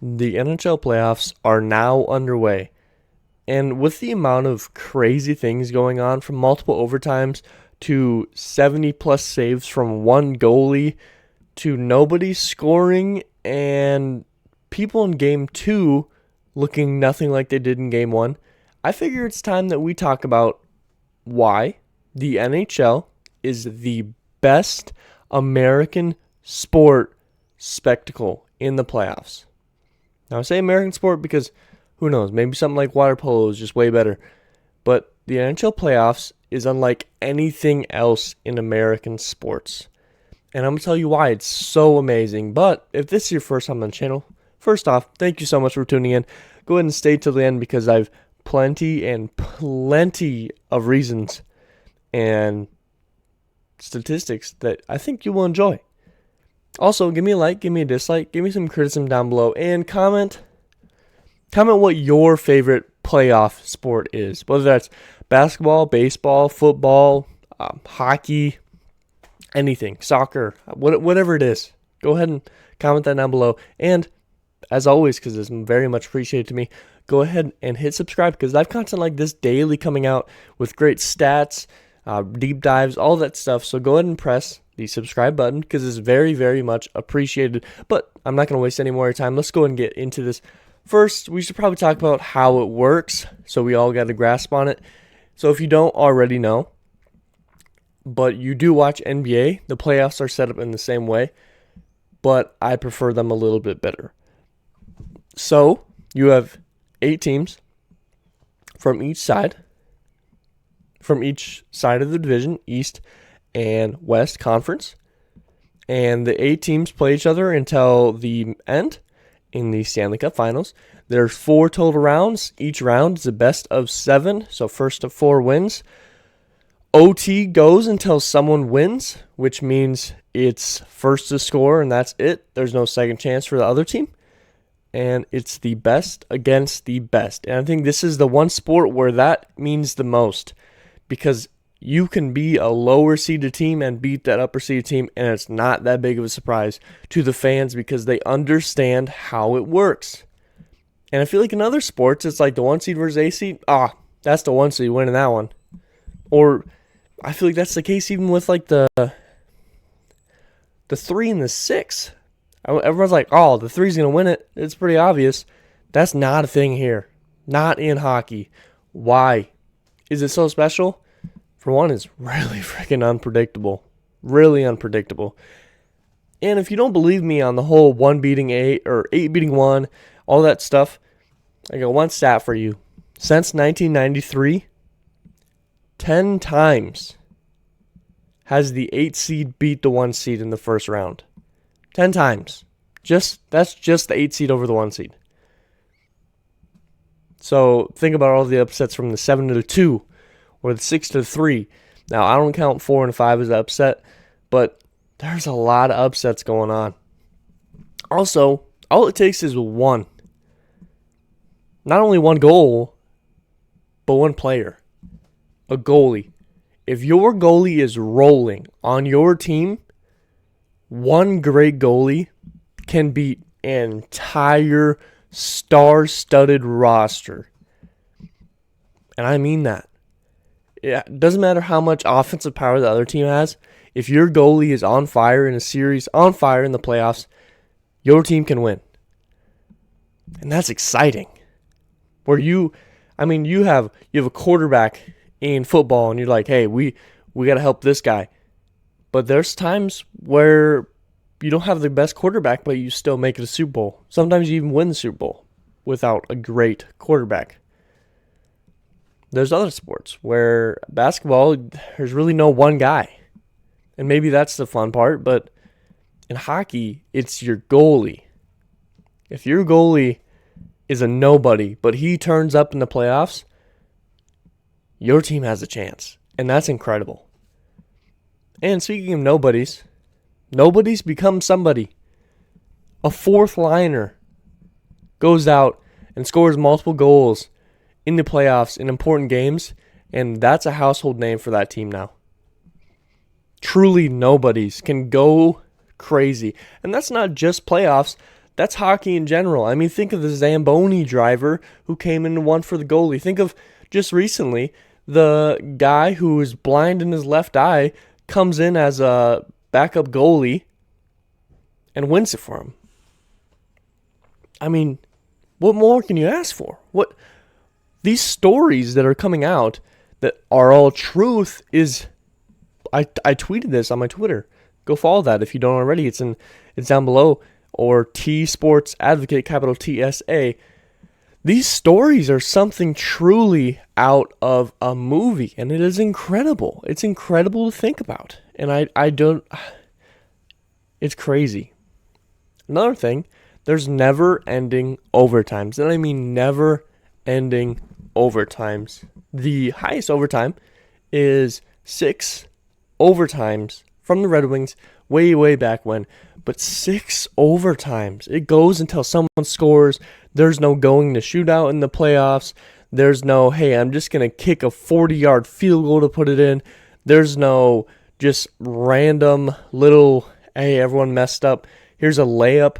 The NHL playoffs are now underway, and with the amount of crazy things going on, from multiple overtimes to 70 plus saves from one goalie to nobody scoring and people in game 2 looking nothing like they did in game 1, I figure it's time that we talk about why the NHL is the best American sport spectacle in the playoffs. Now, I say American sport because who knows, maybe something like water polo is just way better. But the NHL playoffs is unlike anything else in American sports. And I'm going to tell you why it's so amazing. But if this is your first time on the channel, first off, thank you so much for tuning in. Go ahead and stay till the end because I've plenty of reasons and statistics that I think you will enjoy. Also, give me a like, give me a dislike, give me some criticism down below, and comment what your favorite playoff sport is. Whether that's basketball, baseball, football, hockey, anything, soccer, whatever it is. Go ahead and comment that down below. And as always, because it's very much appreciated to me, go ahead and hit subscribe because I have content like this daily coming out with great stats, deep dives, all that stuff. So go ahead and press the subscribe button because it's very, very much appreciated. But I'm not going to waste any more time. Let's go ahead and get into this. First, we should probably talk about how it works so we all got a grasp on it. So if you don't already know, but you do watch NBA, the playoffs are set up in the same way, but I prefer them a little bit better. So you have 8 teams from each side of the division, East and West Conference, and the 8 teams play each other until the end in the Stanley Cup Finals. There's 4 total rounds. Each round is a best of 7, so first of 4 wins. OT goes until someone wins, which means it's first to score, and that's it. There's no second chance for the other team, and it's the best against the best. And I think this is the one sport where that means the most, because you can be a lower seeded team and beat that upper seeded team, and it's not that big of a surprise to the fans because they understand how it works. And I feel like in other sports, it's like the 1 seed versus 8 seed. That's the 1 seed winning that one. Or I feel like that's the case even with like the 3 and the 6. Everyone's like, the 3's going to win it. It's pretty obvious. That's not a thing here. Not in hockey. Why? Is it so special? For one, it's really freaking unpredictable. Really unpredictable. And if you don't believe me on the whole 1 beating 8 or 8 beating 1, all that stuff, I got one stat for you. Since 1993, 10 times has the 8 seed beat the 1 seed in the first round. 10 times. That's just the 8 seed over the 1 seed. So think about all the upsets from the 7 to the 2 or the 6 to the 3. Now, I don't count 4 and 5 as an upset, but there's a lot of upsets going on. Also, all it takes is one. Not only one goal, but one player. A goalie. If your goalie is rolling on your team, one great goalie can beat an entire star-studded roster. And I mean that. It doesn't matter how much offensive power the other team has. If your goalie is on fire in a series, on fire in the playoffs, your team can win. And that's exciting. Where you have a quarterback in football and you're like, hey, we got to help this guy. But there's times where you don't have the best quarterback, but you still make it a Super Bowl. Sometimes you even win the Super Bowl without a great quarterback. There's other sports where basketball, there's really no one guy. And maybe that's the fun part, but in hockey, it's your goalie. If your goalie is a nobody, but he turns up in the playoffs, your team has a chance. And that's incredible. And speaking of nobodies become somebody. A 4th liner goes out and scores multiple goals in the playoffs in important games, and that's a household name for that team now. Truly nobodies can go crazy. And that's not just playoffs. That's hockey in general. I mean, think of the Zamboni driver who came in and won for the goalie. Think of just recently the guy who is blind in his left eye comes in as a backup goalie and wins it for him. I mean, what more can you ask for? What these stories that are coming out that are all truth is. I tweeted this on my Twitter. Go follow that if you don't already. It's down below. Or T Sports Advocate, capital TSA. These stories are something truly out of a movie, and it is incredible. It's incredible to think about, and I don't. It's crazy. Another thing, there's never-ending overtimes, and I mean never-ending overtimes. The highest overtime is 6 overtimes from the Red Wings way back when. But 6 overtimes. It goes until someone scores. There's no going to shootout in the playoffs. There's no, hey, I'm just going to kick a 40-yard field goal to put it in. There's no just random little, hey, everyone messed up. Here's a layup.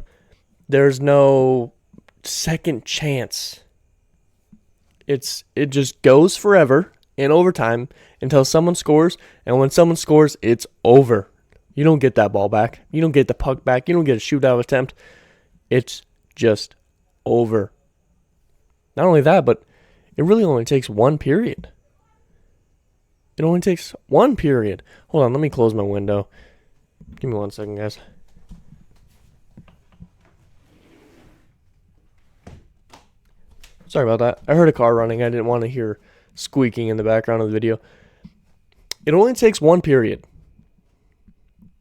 There's no second chance. It just goes forever in overtime until someone scores. And when someone scores, it's over. You don't get that ball back. You don't get the puck back. You don't get a shootout attempt. It's just over. Not only that, but it really only takes one period. It only takes one period. Hold on, let me close my window. Give me 1 second, guys. Sorry about that. I heard a car running. I didn't want to hear squeaking in the background of the video. It only takes one period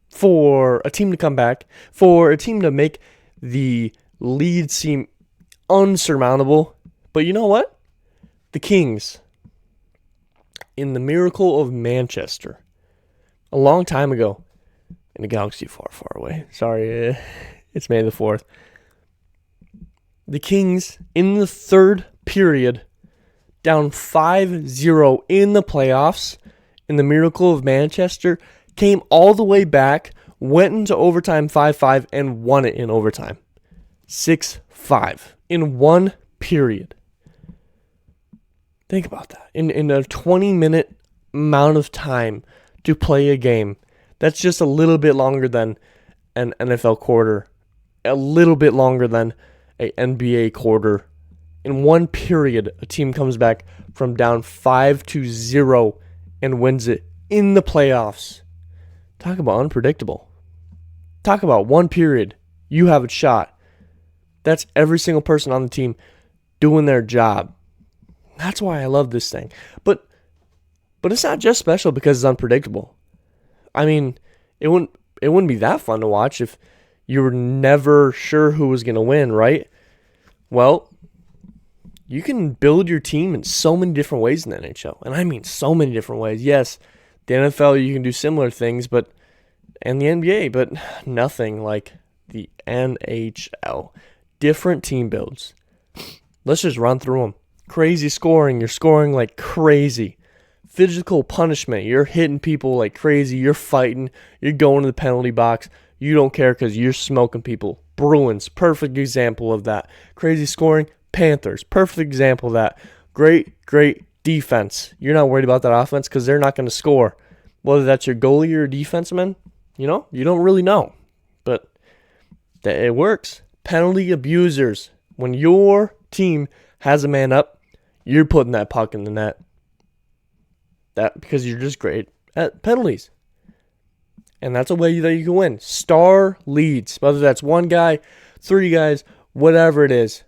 for a team to come back, for a team to make the lead seem unsurmountable. But you know what? The Kings, in the Miracle of Manchester, a long time ago, in a galaxy far away. Sorry, it's May the 4th. The Kings, in the third period, down 5-0 in the playoffs, in the Miracle of Manchester, came all the way back, went into overtime 5-5, and won it in overtime. 6-5 in one period. Think about that. In a 20-minute amount of time to play a game, that's just a little bit longer than an NFL quarter, a little bit longer than an NBA quarter. In one period, a team comes back from down 5-0 and wins it in the playoffs. Talk about unpredictable. Talk about one period. You have a shot. That's every single person on the team doing their job. That's why I love this thing. But it's not just special because it's unpredictable. I mean, it wouldn't be that fun to watch if you were never sure who was going to win, right? Well, you can build your team in so many different ways in the NHL. And I mean so many different ways. Yes, the NFL, you can do similar things, and the NBA, but nothing like the NHL. Different team builds. Let's just run through them. Crazy scoring. You're scoring like crazy. Physical punishment. You're hitting people like crazy. You're fighting. You're going to the penalty box. You don't care because you're smoking people. Bruins, perfect example of that. Crazy scoring. Panthers, perfect example of that. Great defense. You're not worried about that offense because they're not going to score. Whether that's your goalie or your defenseman, you don't really know. But it works. Penalty abusers. When your team has a man up, you're putting that puck in the net. That because you're just great at penalties. And that's a way that you can win. Star leads. Whether that's one guy, 3 guys, whatever it is.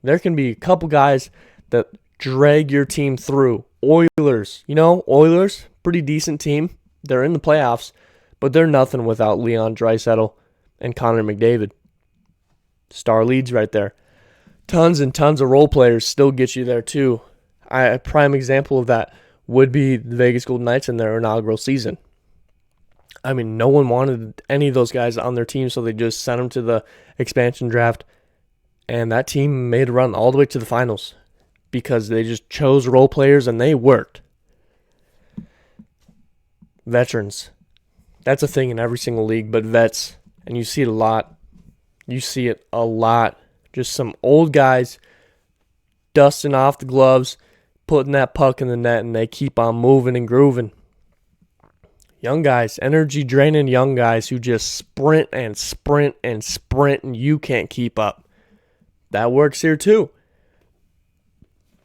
There can be a couple guys that drag your team through. Oilers. Oilers, pretty decent team. They're in the playoffs, but they're nothing without Leon Draisaitl and Connor McDavid. Star leads right there. Tons and tons of role players still get you there too. A prime example of that would be the Vegas Golden Knights in their inaugural season. I mean, no one wanted any of those guys on their team, so they just sent them to the expansion draft. And that team made a run all the way to the finals because they just chose role players and they worked. Veterans. That's a thing in every single league, but vets, and you see it a lot. You see it a lot. Just some old guys dusting off the gloves, putting that puck in the net, and they keep on moving and grooving. Young guys, energy-draining young guys who just sprint and sprint and sprint, and you can't keep up. That works here too.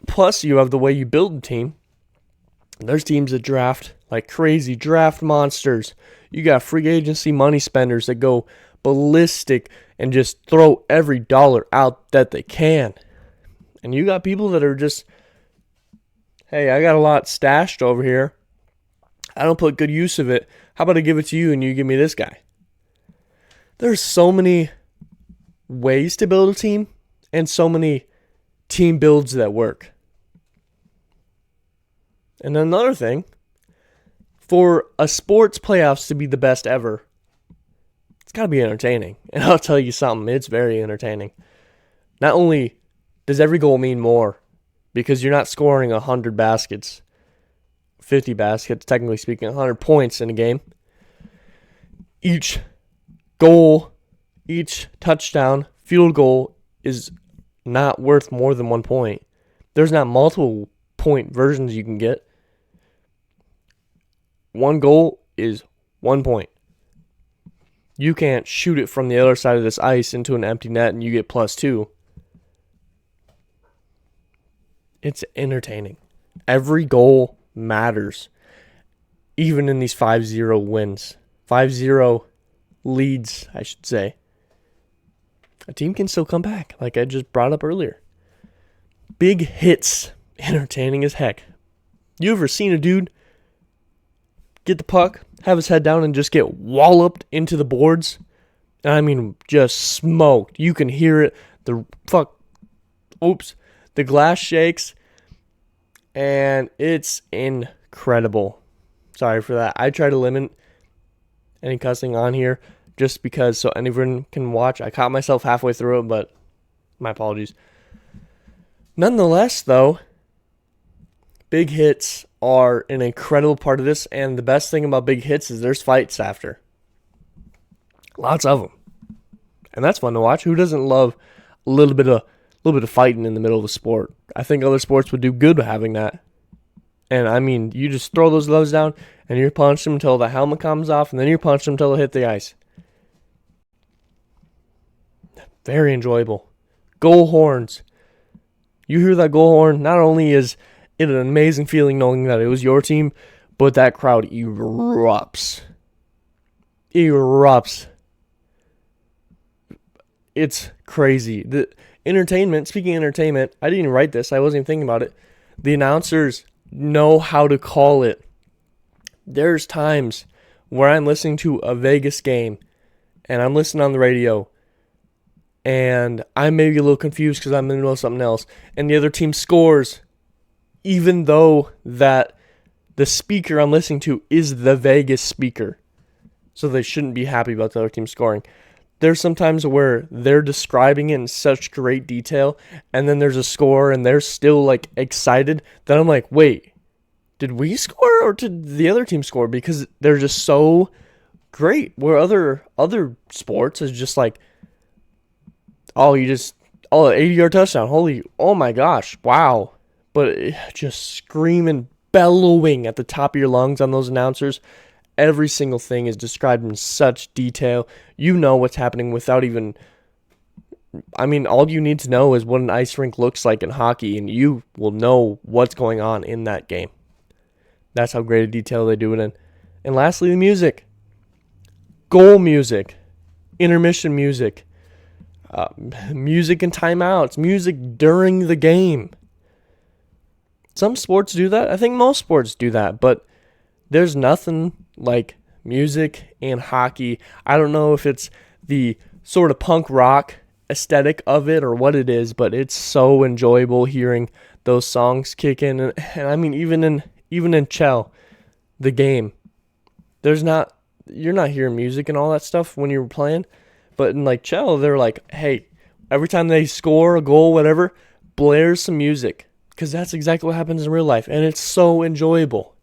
Plus, you have the way you build a team. There's teams that draft like crazy, draft monsters. You got free agency money spenders that go ballistic and just throw every dollar out that they can. And you got people that are just, hey, I got a lot stashed over here. I don't put good use of it. How about I give it to you and you give me this guy? There's so many ways to build a team and so many team builds that work. And another thing, for a sports playoffs to be the best ever, it's got to be entertaining. And I'll tell you something, it's very entertaining. Not only does every goal mean more, because you're not scoring 100 baskets, 50 baskets, technically speaking, 100 points in a game. Each goal, each touchdown, field goal is not worth more than 1 point. There's not multiple point versions you can get. One goal is 1 point. You can't shoot it from the other side of this ice into an empty net and you get +2. It's entertaining. Every goal matters. Even in these 5-0 wins. 5-0 leads, I should say. A team can still come back, like I just brought up earlier. Big hits. Entertaining as heck. You ever seen a dude get the puck, have his head down, and just get walloped into the boards? I mean, just smoked. You can hear it. The glass shakes, and it's incredible. Sorry for that. I try to limit any cussing on here just because so anyone can watch. I caught myself halfway through it, but my apologies. Nonetheless, though, big hits are an incredible part of this, and the best thing about big hits is there's fights after. Lots of them. And that's fun to watch. Who doesn't love a little bit of fighting in the middle of the sport? I think other sports would do good with having that. And I mean, you just throw those gloves down and you're punching them until the helmet comes off, and then you're punching them until they hit the ice. Very enjoyable. Goal horns. You hear that goal horn, not only is it an amazing feeling knowing that it was your team, but that crowd erupts. It's crazy. The entertainment, speaking of entertainment, I didn't even write this. I wasn't even thinking about it. The announcers know how to call it. There's times where I'm listening to a Vegas game and I'm listening on the radio and I may be a little confused because I'm in the middle of something else, and the other team scores, even though that the speaker I'm listening to is the Vegas speaker. So they shouldn't be happy about the other team scoring. There's some times where they're describing it in such great detail, and then there's a score, and they're still like excited, that I'm like, wait, did we score or did the other team score? Because they're just so great. Where other sports is just like, oh, 80-yard touchdown. Oh my gosh, wow. But just screaming, bellowing at the top of your lungs on those announcers. Every single thing is described in such detail. You know what's happening without even... I mean, all you need to know is what an ice rink looks like in hockey, and you will know what's going on in that game. That's how great a detail they do it in. And lastly, the music. Goal music. Intermission music. Music in timeouts. Music during the game. Some sports do that. I think most sports do that, but there's nothing like music in hockey. I don't know if it's the sort of punk rock aesthetic of it or what it is, but it's so enjoyable hearing those songs kick in. And I mean, even in Chell, the game, you're not hearing music and all that stuff when you're playing, but in like Chell, they're like, hey, every time they score a goal, whatever, blares some music, because that's exactly what happens in real life, and it's so enjoyable.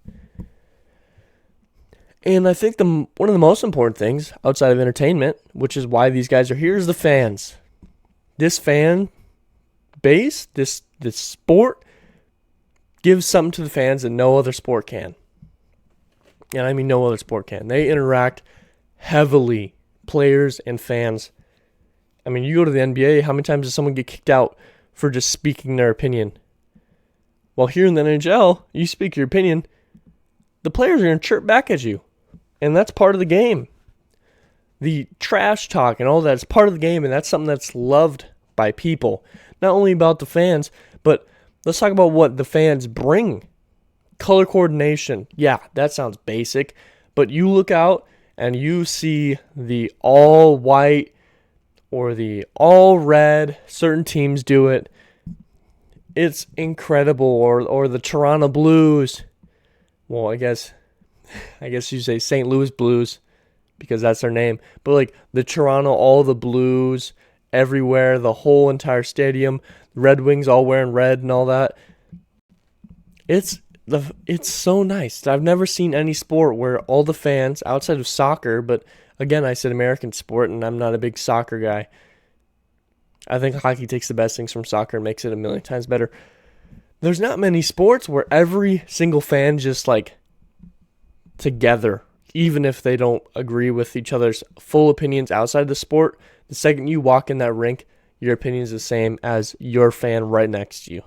And I think one of the most important things outside of entertainment, which is why these guys are here, is the fans. This fan base, this sport, gives something to the fans that no other sport can. And I mean no other sport can. They interact heavily, players and fans. I mean, you go to the NBA, how many times does someone get kicked out for just speaking their opinion? Well, here in the NHL, you speak your opinion, the players are going to chirp back at you. And that's part of the game. The trash talk and all that is part of the game, and that's something that's loved by people. Not only about the fans, but let's talk about what the fans bring. Color coordination. Yeah, that sounds basic. But you look out and you see the all white or the all red. Certain teams do it. It's incredible. Or the Toronto Blues. Well, I guess you say St. Louis Blues because that's their name. But like the Toronto, all the Blues everywhere, the whole entire stadium, Red Wings all wearing red and all that. It's so nice. I've never seen any sport where all the fans, outside of soccer, but again, I said American sport, and I'm not a big soccer guy. I think hockey takes the best things from soccer and makes it a million times better. There's not many sports where every single fan just like together, even if they don't agree with each other's full opinions outside the sport. The second you walk in that rink, your opinion is the same as your fan right next to you.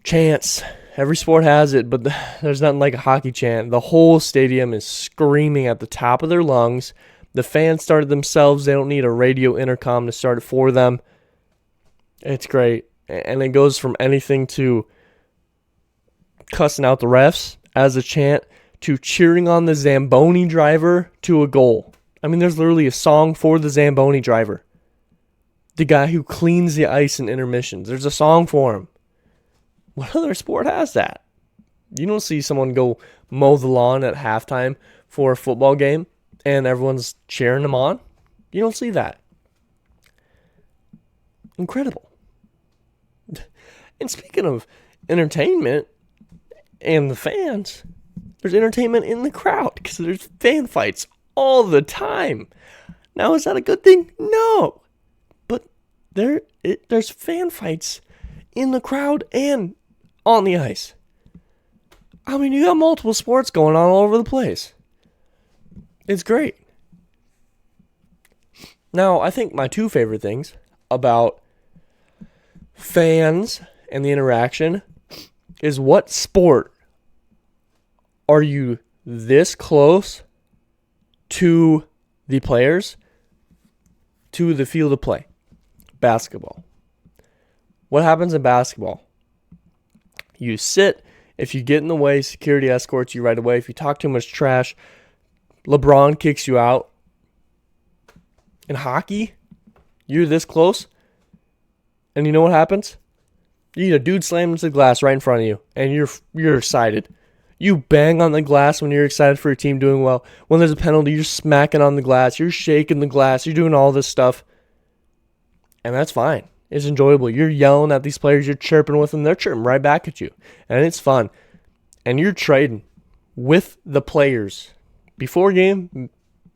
Chants. Every sport has it, but there's nothing like a hockey chant. The whole stadium is screaming at the top of their lungs. The fans start it themselves. They don't need a radio intercom to start it for them. It's great. And it goes from anything to cussing out the refs as a chant to cheering on the Zamboni driver to a goal. I mean, there's literally a song for the Zamboni driver. The guy who cleans the ice in intermissions. There's a song for him. What other sport has that? You don't see someone go mow the lawn at halftime for a football game and everyone's cheering them on. You don't see that. Incredible. And speaking of entertainment and the fans, there's entertainment in the crowd because there's fan fights all the time. Now, is that a good thing? No. But there's fan fights in the crowd and on the ice. I mean, you got multiple sports going on all over the place. It's great. Now, I think my two favorite things about fans and the interaction is what sport are you this close to the players, to the field of play? Basketball. What happens in basketball? You sit. If you get in the way, security escorts you right away. If you talk too much trash, LeBron kicks you out. In hockey, you're this close, and you know what happens? You get a dude slam into the glass right in front of you, and you're excited. You bang on the glass when you're excited for your team doing well. When there's a penalty, you're smacking on the glass. You're shaking the glass. You're doing all this stuff. And that's fine. It's enjoyable. You're yelling at these players. You're chirping with them. They're chirping right back at you. And it's fun. And you're trading with the players. Before game,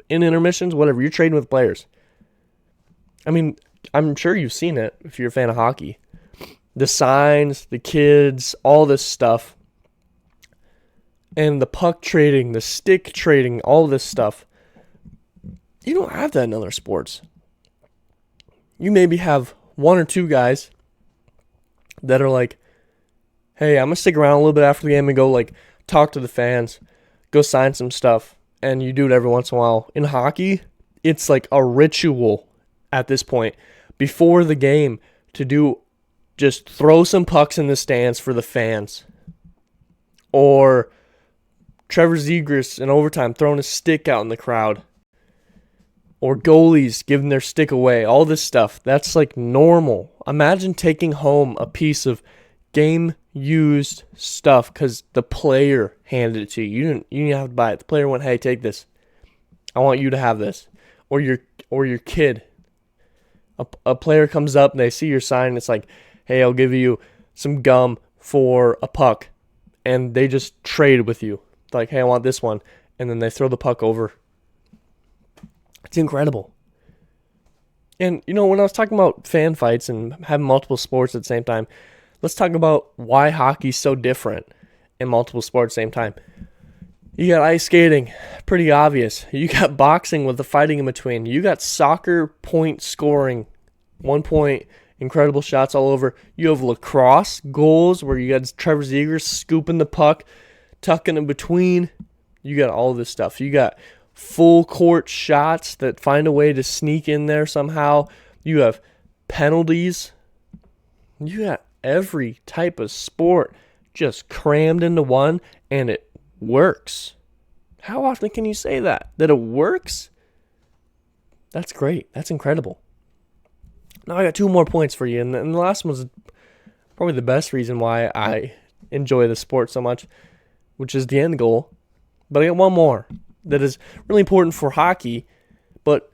in intermissions, whatever. You're trading with players. I mean, I'm sure you've seen it if you're a fan of hockey. The signs, the kids, all this stuff. And the puck trading, the stick trading, all this stuff. You don't have that in other sports. You maybe have one or two guys that are like, hey, I'm going to stick around a little bit after the game and go like talk to the fans, go sign some stuff. And you do it every once in a while. In hockey, it's like a ritual at this point before the game to do just throw some pucks in the stands for the fans. Or Trevor Zegras in overtime throwing a stick out in the crowd. Or goalies giving their stick away. All this stuff. That's like normal. Imagine taking home a piece of game-used stuff because the player handed it to you. You didn't have to buy it. The player went, hey, take this. I want you to have this. Or your kid. A player comes up and they see your sign and it's like, hey, I'll give you some gum for a puck. And they just trade with you. Like, hey, I want this one. and then they throw the puck over. It's incredible. And, when I was talking about fan fights and having multiple sports at the same time, let's talk about why hockey's so different in multiple sports at the same time. You got ice skating, pretty obvious. You got boxing with the fighting in between. You got soccer point scoring, 1 point, incredible shots all over. You have lacrosse goals where you got Trevor Zegras scooping the puck, tucking in between. You got all this stuff. You got full court shots that find a way to sneak in there somehow. You have penalties. You got every type of sport just crammed into one, and it works. How often can you say that it works? That's great. That's incredible. Now I got 2 more points for you, and the last one was probably the best reason why I enjoy the sport so much, which is the end goal. But I got one more that is really important for hockey, but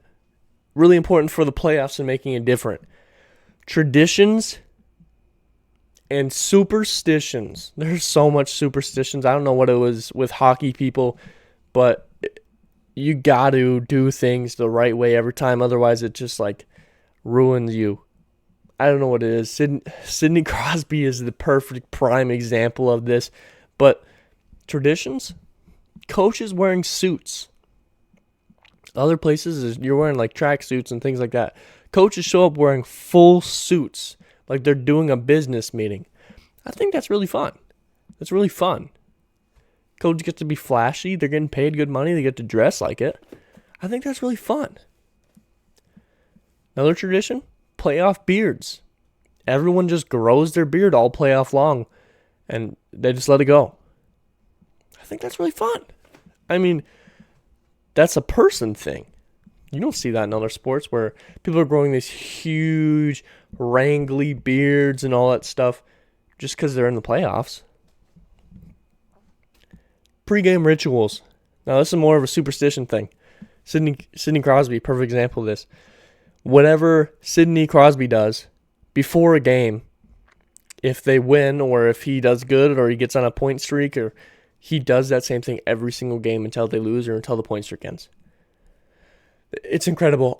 really important for the playoffs and making it different. Traditions and superstitions. There's so much superstitions. I don't know what it was with hockey people, but you got to do things the right way every time. Otherwise, it just ruins you. I don't know what it is. Sidney Crosby is the perfect prime example of this. But traditions, coaches wearing suits. Other places, you're wearing track suits and things like that. Coaches show up wearing full suits, like they're doing a business meeting. I think that's really fun. That's really fun. Coaches get to be flashy. They're getting paid good money. They get to dress like it. I think that's really fun. Another tradition, playoff beards. Everyone just grows their beard all playoff long, and they just let it go. I think that's really fun. I mean, that's a person thing. You don't see that in other sports where people are growing these huge, wrangly beards and all that stuff just because they're in the playoffs. Pregame rituals. Now, this is more of a superstition thing. Sidney Crosby, perfect example of this. Whatever Sidney Crosby does before a game, if they win or if he does good or he gets on a point streak, or he does that same thing every single game until they lose or until the point streak ends. It's incredible.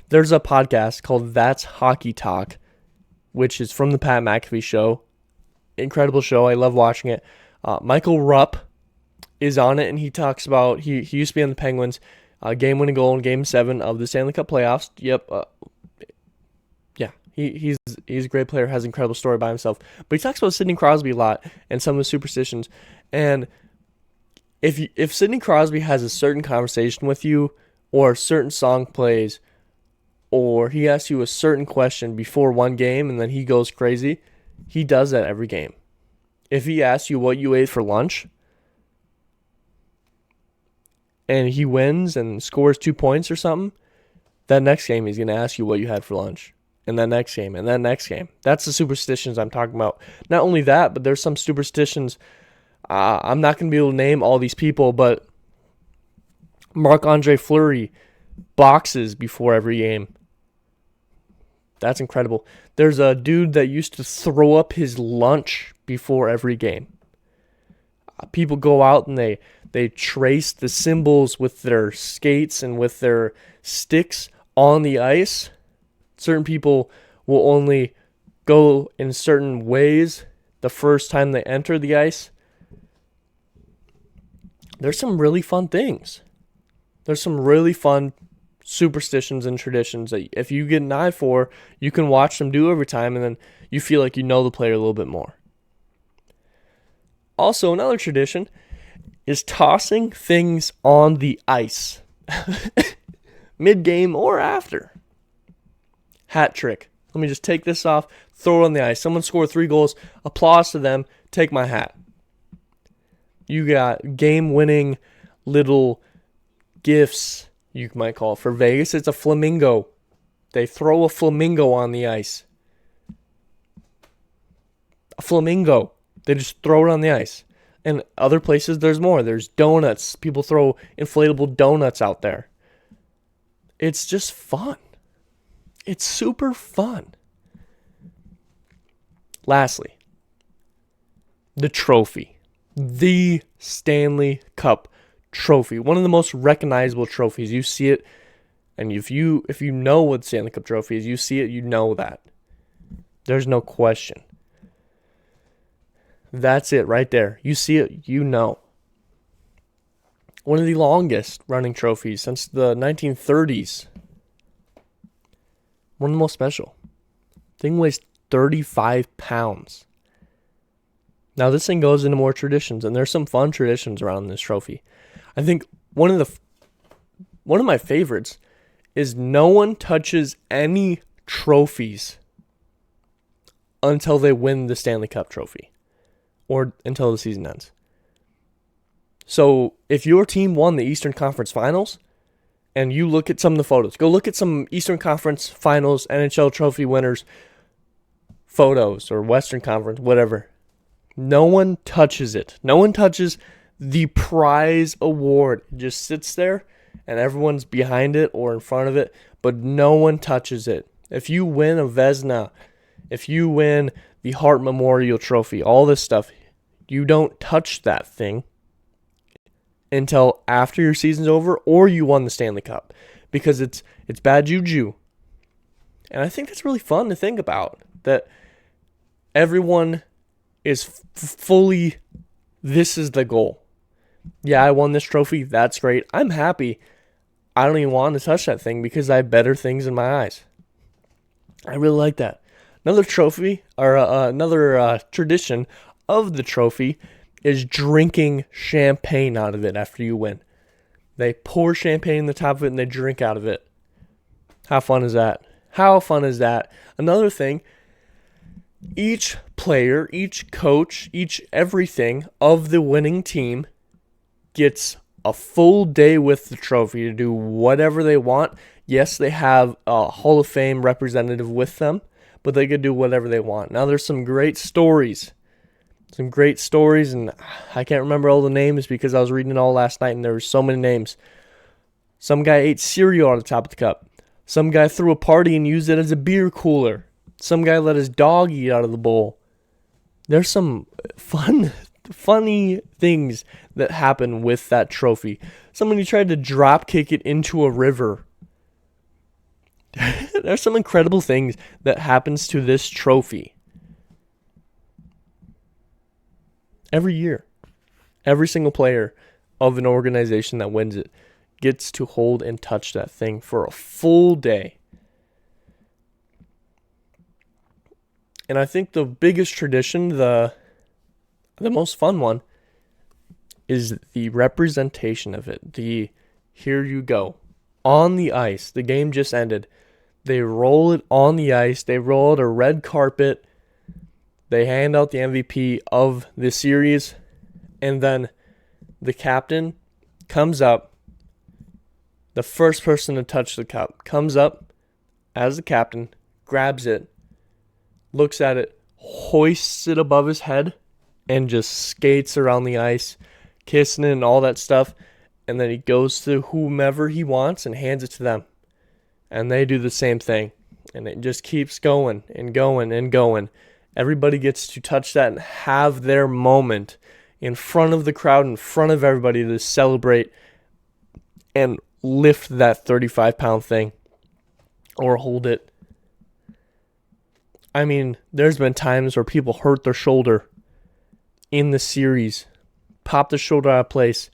There's a podcast called That's Hockey Talk, which is from the Pat McAfee show. Incredible show. I love watching it. Michael Rupp is on it, and he talks about, he used to be on the Penguins, game-winning goal in Game 7 of the Stanley Cup Playoffs. Yep. He's a great player, has an incredible story by himself. But he talks about Sidney Crosby a lot and some of the superstitions. And if Sidney Crosby has a certain conversation with you, or a certain song plays, or he asks you a certain question before one game and then he goes crazy, he does that every game. If he asks you what you ate for lunch, and he wins and scores 2 points or something, that next game he's going to ask you what you had for lunch. And that next game, and that next game. That's the superstitions I'm talking about. Not only that, but there's some superstitions. I'm not going to be able to name all these people, but Marc-Andre Fleury boxes before every game. That's incredible. There's a dude that used to throw up his lunch before every game. People go out and they trace the symbols with their skates and with their sticks on the ice. Certain people will only go in certain ways the first time they enter the ice. There's some really fun things. There's some really fun superstitions and traditions that if you get an eye for, you can watch them do every time, and then you feel like you know the player a little bit more. Also, another tradition is tossing things on the ice. Mid-game or after. Hat trick. Let me just take this off, throw it on the ice. Someone scored 3 goals. Applause to them. Take my hat. You got game-winning little gifts, you might call it. For Vegas, it's a flamingo. They throw a flamingo on the ice. A flamingo. They just throw it on the ice. And other places, there's more. There's donuts. People throw inflatable donuts out there. It's just fun. It's super fun. Lastly, the trophy. The Stanley Cup trophy, one of the most recognizable trophies. You see it, and if you know what Stanley Cup Trophy is, you see it, you know that. There's no question. That's it right there. You see it, you know. One of the longest running trophies since the 1930s. One of the most special. Thing weighs 35 pounds. Now this thing goes into more traditions, and there's some fun traditions around this trophy. I think one of my favorites is no one touches any trophies until they win the Stanley Cup Trophy or until the season ends. So if your team won the Eastern Conference Finals and you look at some of the photos, go look at some Eastern Conference Finals, NHL Trophy winners photos or Western Conference, whatever. No one touches it. No one touches the prize award. It just sits there and everyone's behind it or in front of it, but no one touches it. If you win a Vezina, if you win the Hart Memorial Trophy, all this stuff, you don't touch that thing until after your season's over or you won the Stanley Cup, because it's bad juju. And I think that's really fun to think about, that everyone is fully, this is the goal. Yeah, I won this trophy. That's great. I'm happy. I don't even want to touch that thing because I have better things in my eyes. I really like that. Another trophy, or another tradition of the trophy, is drinking champagne out of it after you win. They pour champagne in the top of it and they drink out of it. How fun is that? How fun is that? Another thing, each player, each coach, each everything of the winning team gets a full day with the trophy to do whatever they want. Yes, they have a Hall of Fame representative with them, but they could do whatever they want. Now, there's some great stories. And I can't remember all the names because I was reading it all last night and there were so many names. Some guy ate cereal on the top of the cup. Some guy threw a party and used it as a beer cooler. Some guy let his dog eat out of the bowl. There's some funny things that happen with that trophy. Somebody tried to drop kick it into a river. There's some incredible things that happens to this trophy. Every year, every single player of an organization that wins it gets to hold and touch that thing for a full day. And I think the biggest tradition, the most fun one, is the representation of it. Here you go. On the ice. The game just ended. They roll it on the ice. They roll out a red carpet. They hand out the MVP of the series. And then the captain comes up. The first person to touch the cup comes up as the captain, grabs it, looks at it, hoists it above his head, and just skates around the ice, kissing it and all that stuff. And then he goes to whomever he wants and hands it to them. And they do the same thing. And it just keeps going and going and going. Everybody gets to touch that and have their moment in front of the crowd, in front of everybody, to celebrate and lift that 35-pound thing or hold it. I mean, there's been times where people hurt their shoulder in the series, popped the shoulder out of place,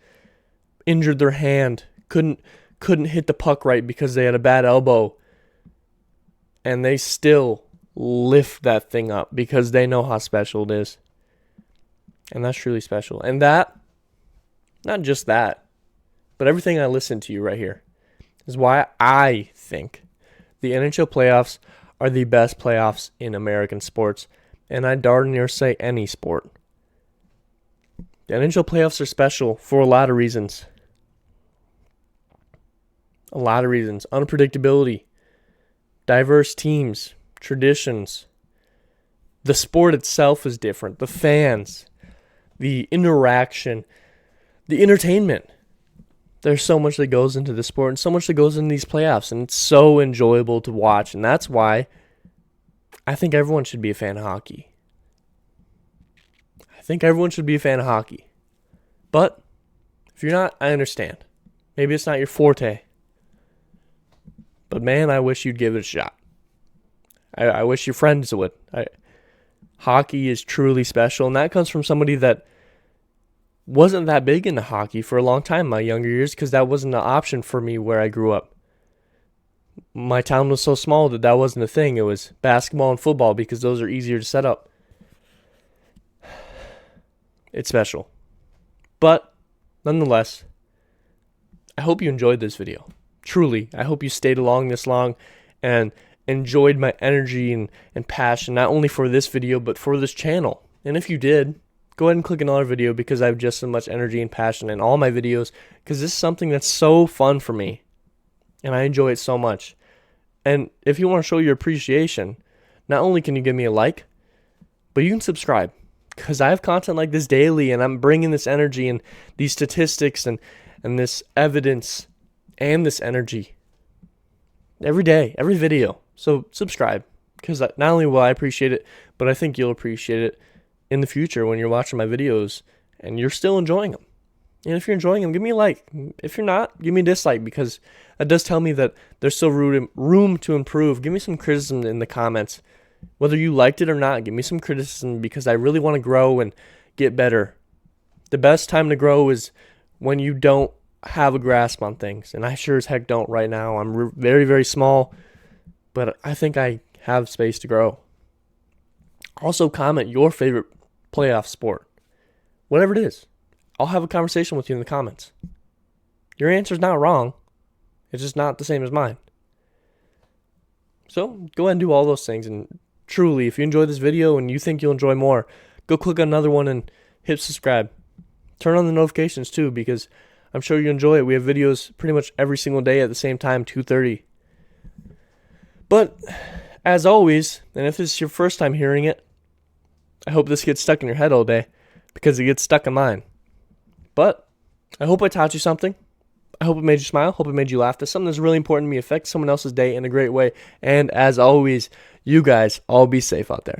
injured their hand, couldn't hit the puck right because they had a bad elbow, and they still lift that thing up because they know how special it is. And that's truly special. And that, not just that, but everything I listen to you right here is why I think the NHL playoffs are the best playoffs in American sports, and I darn near say any sport. The NHL playoffs are special for a lot of reasons. A lot of reasons. Unpredictability, diverse teams, traditions. The sport itself is different. The fans, the interaction, the entertainment. There's so much that goes into the sport and so much that goes into these playoffs, and it's so enjoyable to watch, and that's why I think everyone should be a fan of hockey. But If you're not, I understand. Maybe it's not your forte. But man, I wish you'd give it a shot. I wish your friends would. Hockey is truly special, and that comes from somebody that wasn't that big into hockey for a long time in my younger years because that wasn't an option for me where I grew up. My town was so small that wasn't a thing. It was basketball and football because those are easier to set up. It's special. But nonetheless, I hope you enjoyed this video. Truly, I hope you stayed along this long and enjoyed my energy and passion, not only for this video, but for this channel. And if you did, go ahead and click another video because I have just as much energy and passion in all my videos because this is something that's so fun for me. And I enjoy it so much. And if you want to show your appreciation, not only can you give me a like, but you can subscribe. Because I have content like this daily, and I'm bringing this energy and these statistics and this evidence and this energy every day, every video. So subscribe, because not only will I appreciate it, but I think you'll appreciate it in the future when you're watching my videos and you're still enjoying them. And if you're enjoying them, give me a like. If you're not, give me a dislike, because that does tell me that there's still room to improve. Give me some criticism in the comments. Whether you liked it or not, give me some criticism because I really want to grow and get better. The best time to grow is when you don't have a grasp on things, and I sure as heck don't right now. I'm very, very small, but I think I have space to grow. Also, comment your favorite playoff sport. Whatever it is. I'll have a conversation with you in the comments. Your answer's not wrong. It's just not the same as mine. So, go ahead and do all those things. And truly, if you enjoyed this video and you think you'll enjoy more, go click on another one and hit subscribe. Turn on the notifications too, because I'm sure you enjoy it. We have videos pretty much every single day at the same time, 2:30. But, as always, and if this is your first time hearing it, I hope this gets stuck in your head all day, because it gets stuck in mine. But I hope I taught you something. I hope it made you smile. Hope it made you laugh. That's something that's really important to me. Affect someone else's day in a great way. And as always, you guys all be safe out there.